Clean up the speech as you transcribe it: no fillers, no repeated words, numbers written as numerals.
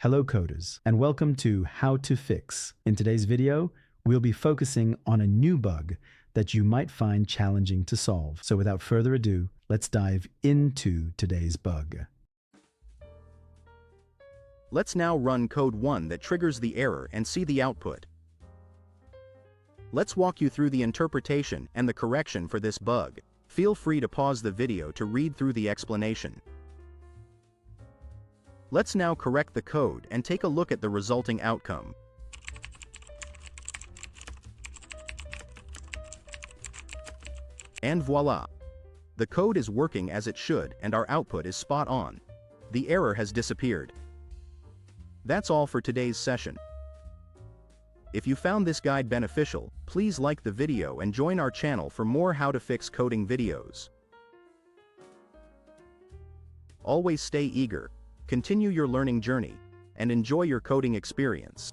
Hello coders, and welcome to How to Fix. In today's video, we'll be focusing on a new bug that you might find challenging to solve. So without further ado, let's dive into today's bug. Let's now run code 1 that triggers the error and see the output. Let's walk you through the interpretation and the correction for this bug. Feel free to pause the video to read through the explanation. Let's now correct the code and take a look at the resulting outcome. And voila! The code is working as it should and our output is spot on. The error has disappeared. That's all for today's session. If you found this guide beneficial, please like the video and join our channel for more how to fix coding videos. Always stay eager, continue your learning journey, and enjoy your coding experience.